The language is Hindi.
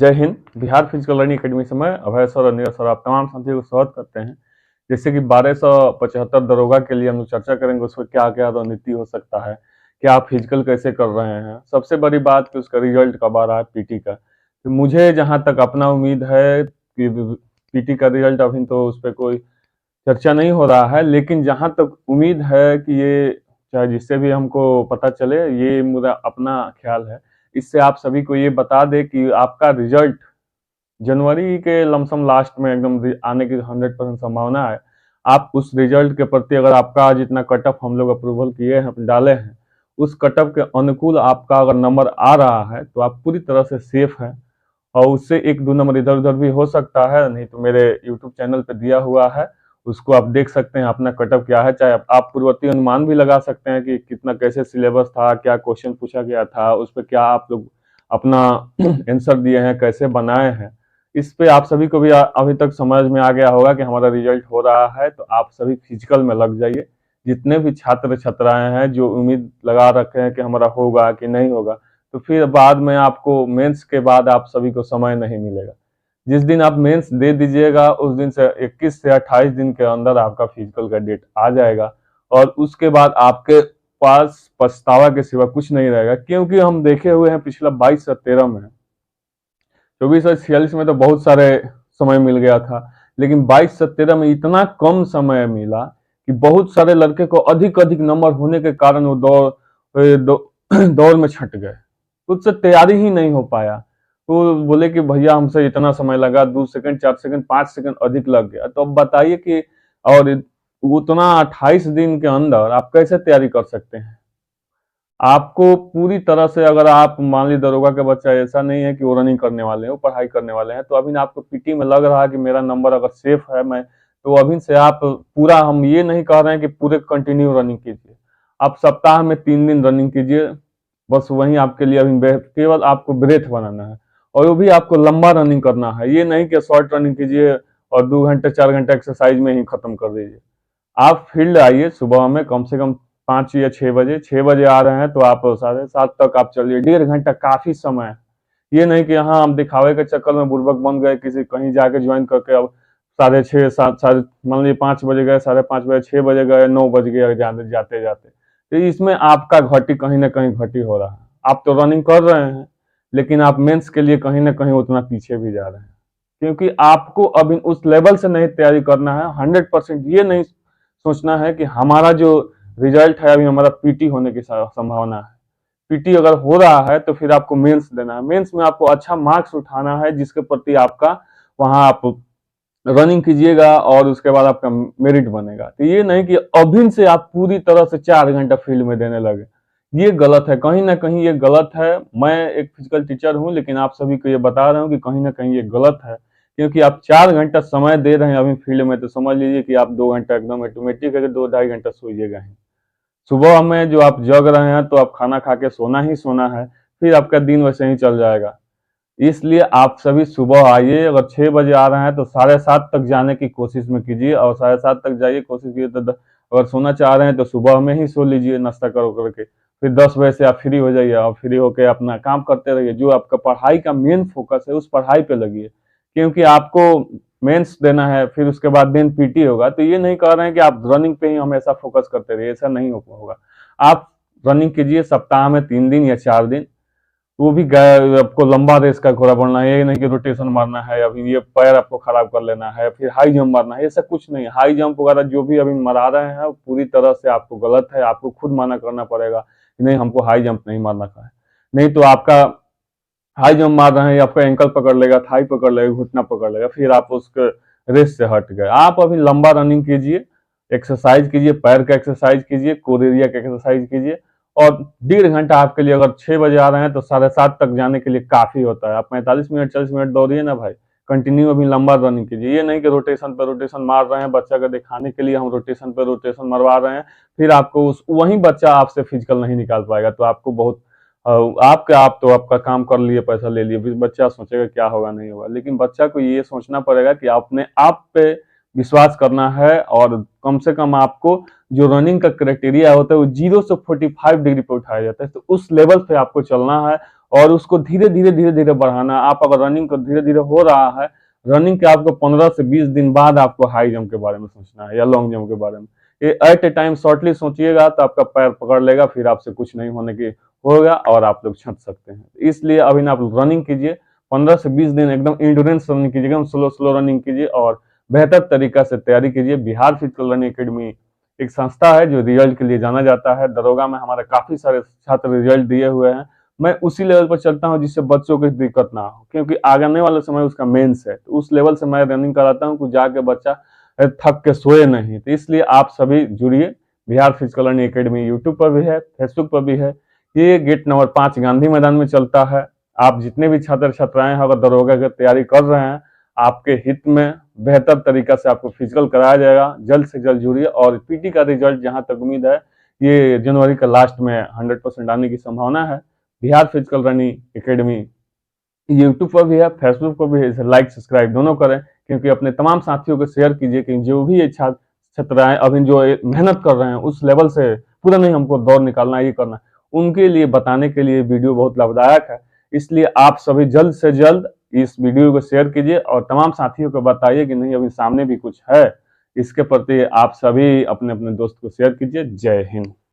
जय Hind. Bihar physical learning academy से मैं अभय सर और नीरज सर आप तमाम साथियों को स्वागत करते हैं। जैसे कि 1275 दरोगा के लिए हम लोग चर्चा करेंगे, उसमें क्या क्या रणनीति हो सकता है, क्या आप फिजिकल कैसे कर रहे हैं। सबसे बड़ी बात कि उसका रिजल्ट कब आ रहा है पीटी का। तो मुझे जहाँ तक अपना उम्मीद है कि पीटी का रिजल्ट अभी तो उस पर कोई चर्चा नहीं हो रहा है, लेकिन जहाँ तक उम्मीद है कि ये चाहे जिससे भी हमको पता चले, ये मेरा अपना ख्याल है। इससे आप सभी को ये बता दे कि आपका रिजल्ट जनवरी के लमसम लास्ट में एकदम आने की 100% संभावना है। आप उस रिजल्ट के प्रति अगर आपका जितना कट ऑफ हम लोग अप्रूवल किए हैं, डाले हैं, उस कट ऑफ के अनुकूल आपका अगर नंबर आ रहा है तो आप पूरी तरह से सेफ हैं। और उससे एक दो नंबर इधर उधर भी हो सकता है, नहीं तो मेरे यूट्यूब चैनल पे दिया हुआ है, उसको आप देख सकते हैं अपना कट ऑफ क्या है। चाहे आप पूर्ववर्ती अनुमान भी लगा सकते हैं कि कितना कैसे सिलेबस था, क्या क्वेश्चन पूछा गया था, उस पर क्या आप लोग अपना आंसर दिए हैं, कैसे बनाए हैं। इस पे आप सभी को भी अभी तक समझ में आ गया होगा कि हमारा रिजल्ट हो रहा है। तो आप सभी फिजिकल में लग जाइए। जितने भी छात्र छात्राएं हैं जो उम्मीद लगा रखे हैं कि हमारा होगा कि नहीं होगा, तो फिर बाद में आपको मेंस के बाद आप सभी को समय नहीं मिलेगा। जिस दिन आप मेंस दे दीजिएगा उस दिन से 21 से 28 दिन के अंदर आपका फिजिकल का डेट आ जाएगा, और उसके बाद आपके पास पछतावा के सिवा कुछ नहीं रहेगा। क्योंकि हम देखे हुए हैं पिछला 22 से 13 में, 24 और 46 में तो बहुत सारे समय मिल गया था, लेकिन 22 से 13 में इतना कम समय मिला कि बहुत सारे लड़के को अधिक अधिक नंबर होने के कारण वो दौड़ में छट गए, उससे तैयारी ही नहीं हो पाया। तो बोले कि भैया हमसे इतना समय लगा, 2 सेकंड 4 सेकंड 5 सेकंड अधिक लग गया। तो अब बताइए कि और उतना 28 दिन के अंदर आप कैसे तैयारी कर सकते हैं। आपको पूरी तरह से, अगर आप मान ली दरोगा के बच्चा ऐसा नहीं है कि वो रनिंग करने वाले हैं, वो पढ़ाई करने वाले हैं, तो अभी आपको पीटी में लग रहा है कि मेरा नंबर अगर सेफ है, मैं तो अभी से आप पूरा, हम ये नहीं कह रहे हैं कि पूरे कंटिन्यू रनिंग कीजिए। आप सप्ताह में 3 दिन रनिंग कीजिए, बस वही आपके लिए अभी केवल आपको ब्रेथ बनाना है, और वो भी आपको लंबा रनिंग करना है। ये नहीं कि शॉर्ट रनिंग कीजिए और 2 घंटे 4 घंटे एक्सरसाइज में ही खत्म कर दीजिए। आप फील्ड आइए सुबह में कम से कम 5 या 6 बजे। 6 बजे आ रहे हैं तो आप 7:30 तक आप चलिए, 1.5 घंटा काफी समय है। ये नहीं कि यहाँ हम दिखावे के चक्कर में बुर्बक बन गए, किसी कहीं जाके ज्वाइन करके अब 6:30 7 साढ़े मान लीजिए 5 बजे गए, 5:30 बजे, 6 बजे गए, 9 बज गए जाते जाते जाते। तो इसमें आपका घटी कहीं ना कहीं घटी हो रहा है। आप तो रनिंग कर रहे हैं, लेकिन आप मेंस के लिए कहीं ना कहीं उतना पीछे भी जा रहे हैं, क्योंकि आपको अभी उस लेवल से नहीं तैयारी करना है। 100% ये नहीं सोचना है कि हमारा जो रिजल्ट है अभी हमारा पीटी होने की संभावना है। पीटी अगर हो रहा है तो फिर आपको मेंस देना है। मेंस में आपको अच्छा मार्क्स उठाना है, जिसके प्रति आपका वहां आप रनिंग कीजिएगा और उसके बाद आपका मेरिट बनेगा। तो ये नहीं कि अभी से आप पूरी तरह से 4 घंटा फील्ड में देने लगे, ये गलत है। कहीं ना कहीं ये गलत है। मैं एक फिजिकल टीचर हूं, लेकिन आप सभी को ये बता रहा हूं कि कहीं ना कहीं ये गलत है, क्योंकि आप 4 घंटा समय दे रहे हैं अभी फील्ड में, तो समझ लीजिए कि आप 2 घंटा एकदम ऑटोमेटिक है कि 2-2.5 घंटा सोइएगा ही। सुबह में जो आप जग रहे हैं तो आप खाना खा के सोना ही सोना है, फिर आपका दिन वैसे ही चल जाएगा। इसलिए आप सभी सुबह आइए। अगर 6 बजे आ रहे हैं तो 7:30 तक जाने की कोशिश में कीजिए, और 7:30 तक जाइए, कोशिश कीजिए। तो अगर सोना चाह रहे हैं तो सुबह में ही सो लीजिए नाश्ता करो करके, फिर 10 बजे से आप फ्री हो जाइए और फ्री होकर अपना काम करते रहिए। जो आपका पढ़ाई का मेन फोकस है उस पढ़ाई पे लगिए, क्योंकि आपको मेंस देना है, फिर उसके बाद दिन पीटी होगा। तो ये नहीं कह रहे हैं कि आप रनिंग पे ही हमेशा फोकस करते रहिए, ऐसा नहीं होगा। आप रनिंग कीजिए सप्ताह में 3 दिन या 4 दिन, वो भी आपको लंबा रेस का घोड़ा बनना है। ये नहीं कि रोटेशन मारना है, अभी ये पैर आपको खराब कर लेना है, फिर हाई जंप मारना है, ऐसा कुछ नहीं। हाई जंप वगैरह जो भी अभी मरा रहे हैं पूरी तरह से आपको गलत है। आपको खुद माना करना पड़ेगा कि नहीं, हमको हाई जंप नहीं मारना है। नहीं तो आपका हाई जंप मार रहे हैं, आपका एंकल पकड़ लेगा, थाई पकड़ लेगा, घुटना पकड़ लेगा, फिर आप उसके रेस से हट गए। आप अभी लंबा रनिंग कीजिए, एक्सरसाइज कीजिए, पैर का एक्सरसाइज कीजिए, कोर एरिया का एक्सरसाइज कीजिए, और 1.5 घंटा आपके लिए, अगर 6 बजे आ रहे हैं तो 7:30 तक जाने के लिए काफी होता है। आप 45 मिनट 40 मिनट दौड़िए ना भाई, कंटिन्यू अभी लंबा रनिंग कीजिए। ये नहीं कि रोटेशन पे रोटेशन मार रहे हैं, बच्चा को दिखाने के लिए हम रोटेशन पे रोटेशन मरवा रहे हैं, फिर आपको वही बच्चा आपसे फिजिकल नहीं निकाल पाएगा। तो आपको बहुत आप तो आपका काम कर लिए, पैसा ले लिए, फिर बच्चा सोचेगा क्या होगा नहीं होगा। लेकिन बच्चा को ये सोचना पड़ेगा कि अपने आप पे विश्वास करना है, और कम से कम आपको जो रनिंग का क्राइटेरिया होता है वो 0 से 45 डिग्री पे उठाया जाता है, तो उस लेवल पे आपको चलना है। और उसको धीरे धीरे बढ़ाना। आप अगर रनिंग को धीरे धीरे हो रहा है, रनिंग के आपको 15 से 20 दिन बाद आपको हाई जंप के बारे में सोचना है या लॉन्ग जंप के बारे में। ये एट ए टाइम शॉर्टली सोचिएगा तो आपका पैर पकड़ लेगा, फिर आपसे कुछ नहीं होने की होगा और आप लोग छट सकते हैं। इसलिए अभी ना आप रनिंग कीजिए, 15 से 20 दिन एकदम इंड्योरेंस रनिंग कीजिए, एकदम स्लो स्लो रनिंग कीजिए और बेहतर तरीका से तैयारी कीजिए। बिहार फिजिकल रनिंग एकेडमी एक संस्था है जो रिजल्ट के लिए जाना जाता है। दरोगा में हमारे काफी सारे छात्र रिजल्ट दिए हुए हैं। मैं उसी लेवल पर चलता हूँ जिससे बच्चों को दिक्कत ना हो, क्योंकि आने वाले समय उसका मेंस है, तो उस लेवल से मैं रनिंग कराता हूँ कि जाके बच्चा थक के सोए नहीं। तो इसलिए आप सभी जुड़िए। Bihar physical running academy YouTube पर भी है, फेसबुक पर भी है। ये गेट नंबर 5 गांधी मैदान में चलता है। आप जितने भी छात्र छात्राएं हैं अगर दरोगा की तैयारी कर रहे हैं, आपके हित में बेहतर तरीका से आपको फिजिकल कराया जाएगा। जल्द से जल्द जुड़िए और पीटी का रिजल्ट जहां तक उम्मीद है ये जनवरी का लास्ट में 100% आने की संभावना है। Bihar physical running academy YouTube पर भी है, फेसबुक पर भी है। इसे लाइक सब्सक्राइब दोनों करें, क्योंकि अपने तमाम साथियों को शेयर कीजिए कि जो भी ये छात्र हैं अभी जो मेहनत कर रहे हैं उस लेवल से पूरा नहीं हमको दौड़ निकालना ये करना, उनके लिए बताने के लिए वीडियो बहुत लाभदायक है। इसलिए आप सभी जल्द से जल्द इस वीडियो को शेयर कीजिए और तमाम साथियों को बताइए कि नहीं अभी सामने भी कुछ है। इसके प्रति आप सभी अपने अपने दोस्त को शेयर कीजिए। जय हिंद।